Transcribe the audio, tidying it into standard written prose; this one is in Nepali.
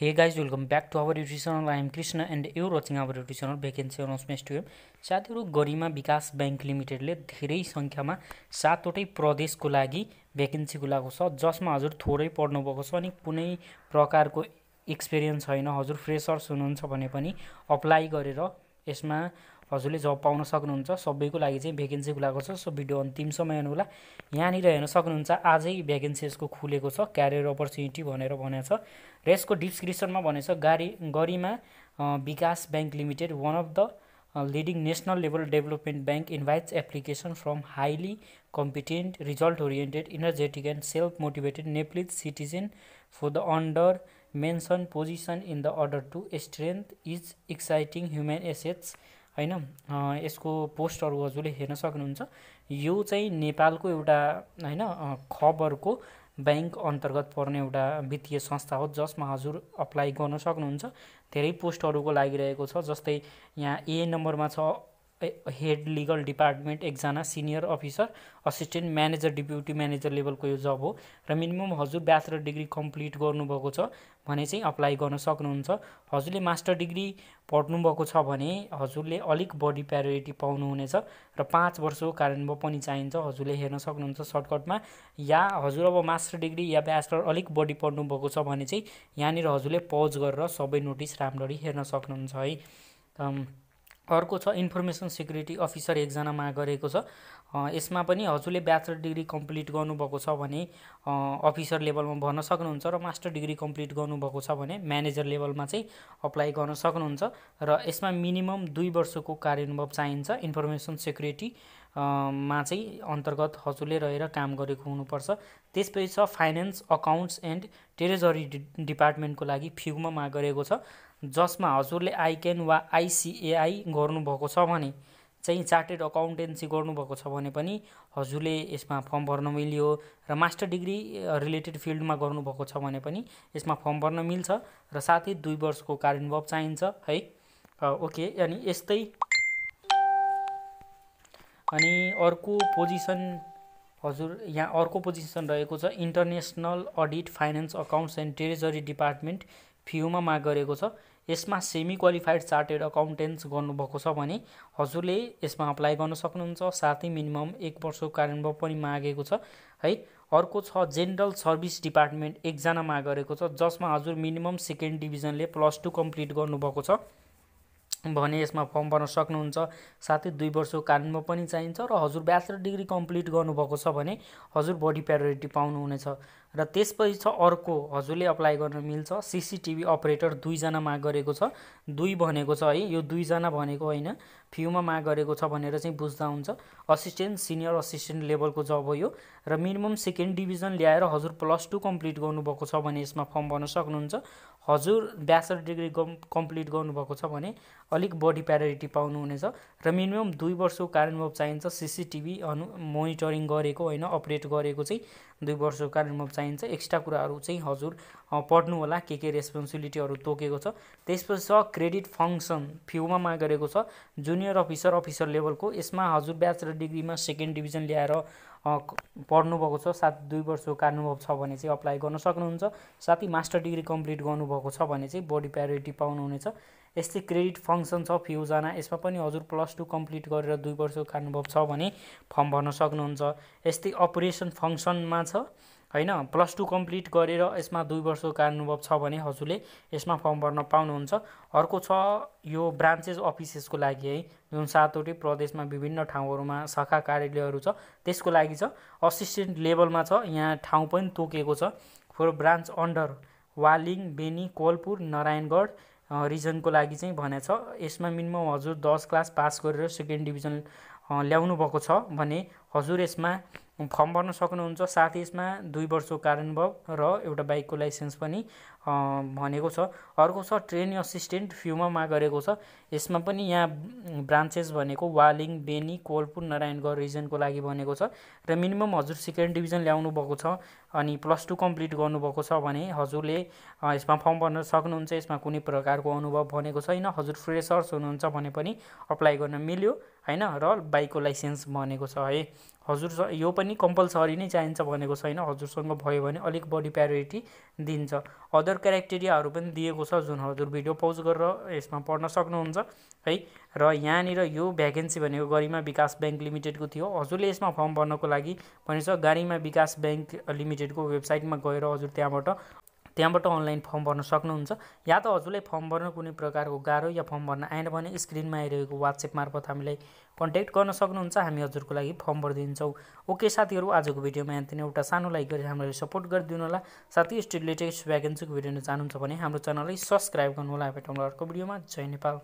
Hey guys, welcome back to our YouTube channel. I am Krishna and you are watching our YouTube channel Vacancy Announcements 2M. साथीहरु गरिमा विकास बैंक लिमिटेडले धेरै संख्यामा 7 वटै प्रदेशको लागि भ्याकेन्सी खुलाएको छ, जसमा हजुर थोरै पढ्नु भएको छ अनि कुनै प्रकारको एक्सपिरियन्स छैन, हजुर फ्रेशर्स हुनुहुन्छ भने पनि अप्लाई गरेर यसमा हजुरले जब पाउन सक्नुहुन्छ। सबैको लागि चाहिँ भ्याकेन्सी खुलाएको छ। सो भिडियो अन्तिमसम्म हेर्नु होला। यहाँनिर हेर्न सक्नुहुन्छ आजै भ्याकेन्सी यसको खुलेको छ, क्यारियर अपर्च्युनिटी भनेर भनेको छ र यसको डिस्क्रिप्सनमा भनेको छ गरिमा विकास bank limited one of the leading national level development bank invites application from highly competent, result oriented, energetic and self motivated Nepalese citizen for the under mentioned position in the order to strength is exciting human assets हैन। यसको पोस्टहरु हजुरले हेर्न सक्नुहुन्छ। यो चाहिँ नेपालको एउटा हैन खबरको बैंक अन्तर्गत पर्ने एउटा वित्तीय संस्था हो, जसमा हजुर अप्लाई गर्न सक्नुहुन्छ। धेरै पोस्टहरुको लागि रहेको छ, जस्तै यहाँ ए नम्बरमा छ हेड लिगल डिपार्टमेन्ट एकजना senior officer assistant manager deputy manager लेभलको यो जब हो र मिनिमम हजुर ब्याचलर डिग्री कम्प्लिट गर्नुभएको छ भने चाहिँ अप्लाई गर्न सक्नुहुन्छ। हजुरले मास्टर डिग्री पढ्नुभएको छ भने हजुरले अलिक बढी प्रायोरिटी पाउनुहुनेछ र 5 वर्षको कार्यान्वयन पनि चाहिन्छ। हजुरले हेर्न सक्नुहुन्छ सर्टकटमा, या हजुर अब मास्टर डिग्री या ब्याचलर अलिक बढी पढ्नुभएको छ भने चाहिँ यहाँनिर हजुरले पज गरेर सबै नोटिस राम्ररी हेर्न सक्नुहुन्छ है। अर्को छ इन्फर्मेसन सेक्युरिटी अफिसर एकजना माग गरेको छ। यसमा पनि हजुरले ब्याचलर डिग्री कम्प्लिट गर्नुभएको छ भने अफिसर लेभलमा भर्न सक्नुहुन्छ र मास्टर डिग्री कम्प्लिट गर्नुभएको छ भने म्यानेजर लेभलमा चाहिँ अप्लाई गर्न सक्नुहुन्छ र यसमा मिनिमम 2 वर्षको कार्यानुभव चाहिन्छ। इन्फर्मेसन सेक्युरिटी मा चाहिँ अन्तर्गत हजुरले रहेर काम गरेको हुनुपर्छ। त्यसपछि छ फाइनान्स अकाउन्ट्स एन्ड ट्रेजरी डिपार्टमेन्टको लागि फ्युमा माग गरेको छ, जसमा हजुरले आइक्यान वा आइसिएआई गर्नुभएको छ भने चाहिँ चार्टेड अकाउन्टेन्सी गर्नुभएको छ भने पनि हजुरले यसमा फर्म भर्न मिल्यो र मास्टर डिग्री रिलेटेड फिल्डमा गर्नुभएको छ भने पनि यसमा फर्म भर्न मिल्छ र साथै 2 वर्षको कार्यानुभव चाहिन्छ है। ओके, अनि यस्तै अनि अर्को पोजिसन हजुर यहाँ अर्को पोजिसन रहेको छ international audit finance accounts and treasury department फ्युमा माग गरेको छ। यसमा सेमी क्वालिफाइड चार्टेड अकाउन्टेन्ट्स गर्नुभएको छ भने हजुरले यसमा अप्लाई गर्न सक्नुहुन्छ। साथै मिनिमम 1 वर्षको कार्यानुभव पनि मागेको छ है। अर्को छ जेनरल सर्भिस डिपार्टमेन्ट एकजना माग गरेको छ, जसमा हजुर मिनिमम सेकेन्ड डिभिजनले +2 कम्प्लिट गर्नुभएको छ भने यसमा फर्म भर्न सक्नुहुन्छ। साथै 2 वर्षको कार्यानुभव पनि चाहिन्छ र हजुर ब्याचलर डिग्री कम्प्लिट गर्नुभएको छ भने हजुर बढी प्रायोरिटी पाउनुहुनेछ। र त्यसपछि छ अर्को हजुरले अप्लाई गर्न मिल्छ सीसीटीभी अपरेटर 2 जना माग गरेको छ। 2 भनेको छ है, यो 2 जना भनेको हैन, फ्युमा माग गरेको छ भनेर चाहिँ बुझ्दा हुन्छ। असिस्टेन्ट सिनियर असिस्टेन्ट लेभलको जब हो यो र मिनिमम सेकेन्ड डिभिजन ल्याएर हजुर +2 कम्प्लिट गर्नुभएको छ भने यसमा फर्म भर्न सक्नुहुन्छ। हजुर ब्याचलर डिग्री कम्प्लिट गर्नुभएको छ भने अलिक बढी प्रायोरिटी पाउनुहुनेछ र मिनिमम 2 वर्षको कार्यानुभव चाहिन्छ। सीसीटीभी मोनिटरिङ गरेको हैन, अपरेट गरेको चाहिँ 2 वर्षको कार्यानुभव चाहिन्छ। एक्स्ट्रा कुराहरू चाहिँ हजुर पढ्नु होला, के रेस्पोन्सिबिलिटीहरू तोकेको छ। त्यसपछि छ क्रेडिट फङ्सन फ्युमा माग गरेको छ जुनियर अफिसर लेभलको। यसमा हजुर ब्याचलर डिग्रीमा सेकेन्ड डिभिजन ल्याएर पढ्नुभएको छ, साथ 2 वर्षको कार्यानुभव छ भने चाहिँ अप्लाई गर्न सक्नुहुन्छ। साथै मास्टर डिग्री कम्प्लिट गर्नुभएको छ भने चाहिँ बढी प्रायोरिटी पाउनुहुनेछ। यस्तै क्रेडिट फङ्सन छ फ्युजना, यसमा पनि हजुर +2 कम्प्लिट गरेर 2 वर्षको कार्यानुभव छ भने फर्म भर्न सक्नुहुन्छ। यस्तै अपरेसन फङ्सनमा छ हैन, +2 कम्प्लिट गरेर यसमा 2 वर्षको कार्यानुभव छ भने हजुरले यसमा फर्म भर्न पाउनुहुन्छ। अर्को छ यो ब्रान्चेस अफिसेसको लागि है, जुन 7 वटै प्रदेशमा विभिन्न ठाउँहरुमा शाखा कार्यालयहरू छ, त्यसको लागि छ। असिस्टेन्ट लेभलमा छ, यहाँ ठाउँ पनि तोकेको छ for branch under Waling Beni Kohalpur Narayangadh रिजनको लागि चाहिँ भनेछ। यसमा मिनिमम हजुर 10 क्लास पास गरेर सेकेन्ड डिभिजन ल्याउनु भएको छ भने हजुर यसमा फर्म भर्न सक्नुहुन्छ। साथै यसमा 2 वर्षको कार्यानुभव र एउटा बाइकको लाइसेन्स पनि भनेको छ। अर्को छ ट्रेनी असिस्टेन्ट फ्युमा माग गरेको छ। यसमा पनि यहाँ ब्रान्चेस भनेको वालिङ बेनी कोलपुर नारायणगढ रिजनको लागि भनेको छ र मिनिमम हजुर सेकेन्ड डिभिजन ल्याउनु भएको छ अनि +2 कम्प्लिट गर्नुभएको छ भने हजुरले यसमा फर्म भर्न सक्नुहुन्छ। यसमा कुनै प्रकारको अनुभव भनेको छैन। हजुर फ्रेशर्स हुनुहुन्छ भने पनि अप्लाई गर्न मिल्यो हैन, र बाइकको लाइसेन्स भनेको छ है। हजुर यो पनि कम्पलसरी नै चाहिन्छ भनेको छैन, हजुरसँग भयो भने अलिक बढी प्रायोरिटी दिन्छ। अदर क्राइटेरियाहरू पनि दिएको छ जुन हजुर भिडियो पज गरेर यसमा पढ्न सक्नुहुन्छ है। र यहाँनिर यो भ्याकेन्सी भनेको गरिमा विकास ब्याङ्क लिमिटेडको थियो। हजुरले यसमा फर्म भर्नको लागि भनेको छ गरिमा विकास ब्याङ्क लिमिटेडको वेबसाइटमा गएर हजुर त्यहाँबाट अनलाइन फर्म भर्न सक्नुहुन्छ। या त हजुरलाई फर्म भर्न कुनै प्रकारको गाह्रो या फर्म भर्न आएन भने स्क्रिनमा आइरहेको वाट्सएप मार्फत हामीलाई कन्ट्याक्ट गर्न सक्नुहुन्छ, हामी हजुरको लागि फर्म भरिदिन्छौँ। ओके साथीहरू, आजको भिडियोमा यहाँतिर एउटा सानो लाइक गरेर हामीलाई सपोर्ट गरिदिनु होला। साथै यस्तो लेटेस्ट भ्याकेन्सीको भिडियो हेर्न चाहनुहुन्छ भने हाम्रो च्यानललाई सब्सक्राइब गर्नु होला। भेटौँला अर्को भिडियोमा। जय नेपाल।